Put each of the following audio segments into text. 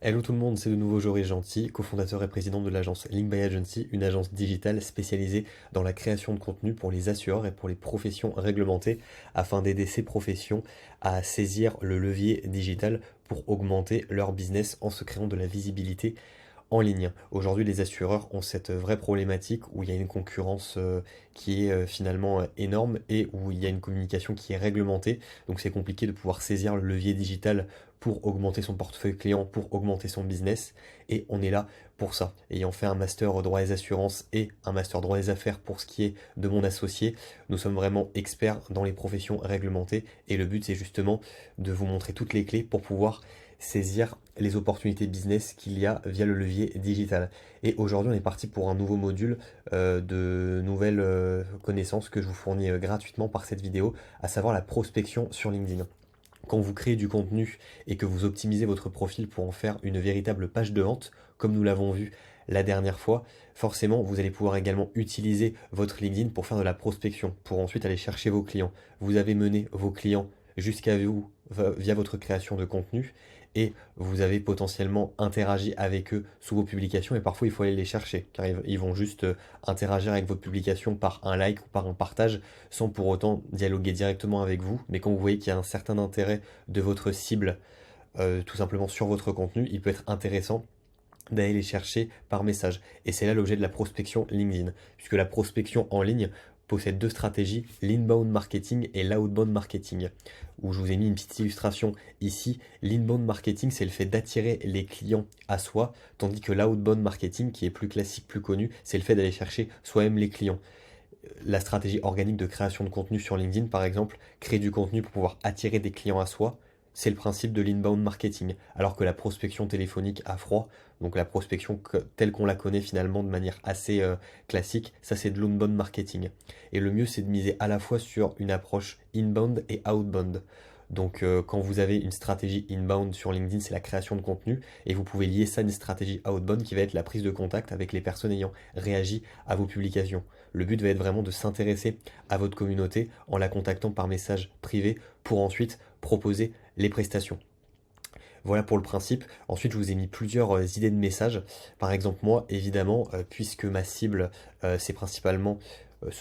Hello tout le monde, c'est de nouveau Joris Gentil, cofondateur et président de l'agence Link by Agency, une agence digitale spécialisée dans la création de contenu pour les assureurs et pour les professions réglementées afin d'aider ces professions à saisir le levier digital pour augmenter leur business en se créant de la visibilité en ligne. Aujourd'hui, les assureurs ont cette vraie problématique où il y a une concurrence qui est finalement énorme et où il y a une communication qui est réglementée. Donc c'est compliqué de pouvoir saisir le levier digital pour augmenter son portefeuille client, pour augmenter son business. Et on est là pour ça. Ayant fait un master droit des assurances et un master droit des affaires pour ce qui est de mon associé, nous sommes vraiment experts dans les professions réglementées. Et le but, c'est justement de vous montrer toutes les clés pour pouvoir saisir les opportunités business qu'il y a via le levier digital. Et aujourd'hui, on est parti pour un nouveau module de nouvelles connaissances que je vous fournis gratuitement par cette vidéo, à savoir la prospection sur LinkedIn. Quand vous créez du contenu et que vous optimisez votre profil pour en faire une véritable page de vente, comme nous l'avons vu la dernière fois, forcément, vous allez pouvoir également utiliser votre LinkedIn pour faire de la prospection, pour ensuite aller chercher vos clients. Vous avez mené vos clients jusqu'à vous via votre création de contenu et vous avez potentiellement interagi avec eux sous vos publications et parfois il faut aller les chercher car ils vont juste interagir avec votre publication par un like ou par un partage sans pour autant dialoguer directement avec vous. Mais quand vous voyez qu'il y a un certain intérêt de votre cible tout simplement sur votre contenu, il peut être intéressant d'aller les chercher par message. Et c'est là l'objet de la prospection LinkedIn, puisque la prospection en ligne possède deux stratégies, l'inbound marketing et l'outbound marketing, où je vous ai mis une petite illustration ici. L'inbound marketing, c'est le fait d'attirer les clients à soi, tandis que l'outbound marketing, qui est plus classique, plus connu, c'est le fait d'aller chercher soi-même les clients. La stratégie organique de création de contenu sur LinkedIn, par exemple, créer du contenu pour pouvoir attirer des clients à soi, c'est le principe de l'inbound marketing, alors que la prospection téléphonique à froid, donc la prospection telle qu'on la connaît finalement de manière assez classique, ça c'est de l'outbound marketing. Et le mieux c'est de miser à la fois sur une approche inbound et outbound. Donc quand vous avez une stratégie inbound sur LinkedIn, c'est la création de contenu, et vous pouvez lier ça à une stratégie outbound qui va être la prise de contact avec les personnes ayant réagi à vos publications. Le but va être vraiment de s'intéresser à votre communauté en la contactant par message privé pour ensuite proposer les prestations. Voilà pour le principe. Ensuite, je vous ai mis plusieurs idées de messages. Par exemple, moi, évidemment, puisque ma cible, ce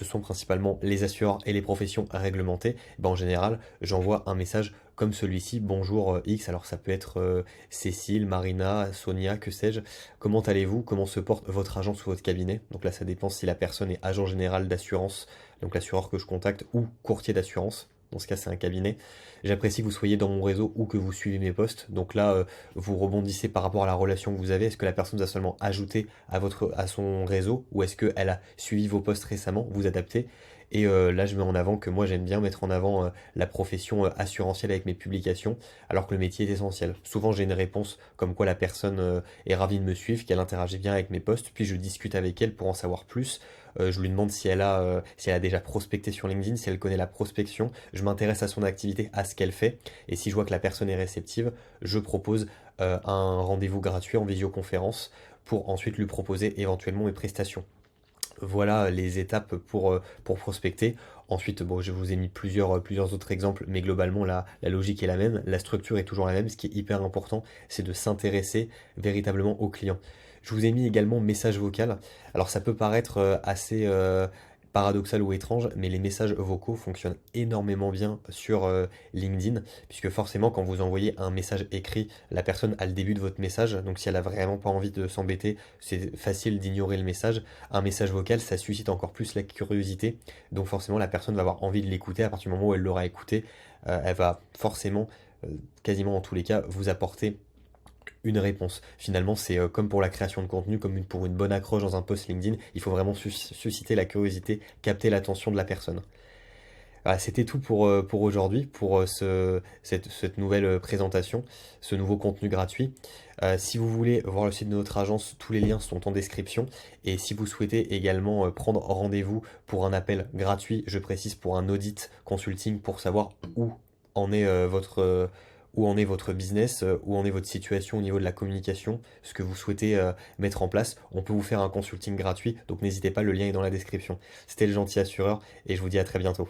sont principalement les assureurs et les professions réglementées, ben, en général, j'envoie un message comme celui-ci, bonjour X, alors ça peut être Cécile, Marina, Sonia, que sais-je. Comment allez-vous? Comment se porte votre agence ou votre cabinet? Donc là, ça dépend si la personne est agent général d'assurance, donc l'assureur que je contacte, ou courtier d'assurance. Dans ce cas, c'est un cabinet. J'apprécie que vous soyez dans mon réseau ou que vous suivez mes posts. Donc là, vous rebondissez par rapport à la relation que vous avez. Est-ce que la personne vous a seulement ajouté à son réseau ou est-ce qu'elle a suivi vos posts récemment? Vous adaptez. Et là, je mets en avant que moi, j'aime bien mettre en avant la profession assurantielle avec mes publications, alors que le métier est essentiel. Souvent, j'ai une réponse comme quoi la personne est ravie de me suivre, qu'elle interagit bien avec mes posts, puis je discute avec elle pour en savoir plus. Je lui demande si elle a déjà prospecté sur LinkedIn, si elle connaît la prospection. Je m'intéresse à son activité, à ce qu'elle fait. Et si je vois que la personne est réceptive, je propose un rendez-vous gratuit en visioconférence pour ensuite lui proposer éventuellement mes prestations. Voilà les étapes pour prospecter. Ensuite, bon, je vous ai mis plusieurs autres exemples, mais globalement, la logique est la même, la structure est toujours la même. Ce qui est hyper important, c'est de s'intéresser véritablement aux clients. Je vous ai mis également message vocal. Alors, ça peut paraître assez paradoxal ou étrange, mais les messages vocaux fonctionnent énormément bien sur LinkedIn, puisque forcément, quand vous envoyez un message écrit, la personne a le début de votre message, donc si elle a vraiment pas envie de s'embêter, c'est facile d'ignorer le message. Un message vocal, ça suscite encore plus la curiosité, donc forcément, la personne va avoir envie de l'écouter. À partir du moment où elle l'aura écouté, elle va forcément, quasiment en tous les cas, vous apporter une réponse. Finalement, c'est comme pour la création de contenu, comme pour une bonne accroche dans un post LinkedIn, il faut vraiment susciter la curiosité, capter l'attention de la personne. Voilà, c'était tout pour aujourd'hui, pour cette nouvelle présentation, ce nouveau contenu gratuit. Si vous voulez voir le site de notre agence, tous les liens sont en description. Et si vous souhaitez également prendre rendez-vous pour un appel gratuit, je précise pour un audit consulting pour savoir en est où en est votre business, où en est votre situation au niveau de la communication, ce que vous souhaitez mettre en place, on peut vous faire un consulting gratuit. Donc n'hésitez pas, le lien est dans la description. C'était le gentil assureur et je vous dis à très bientôt.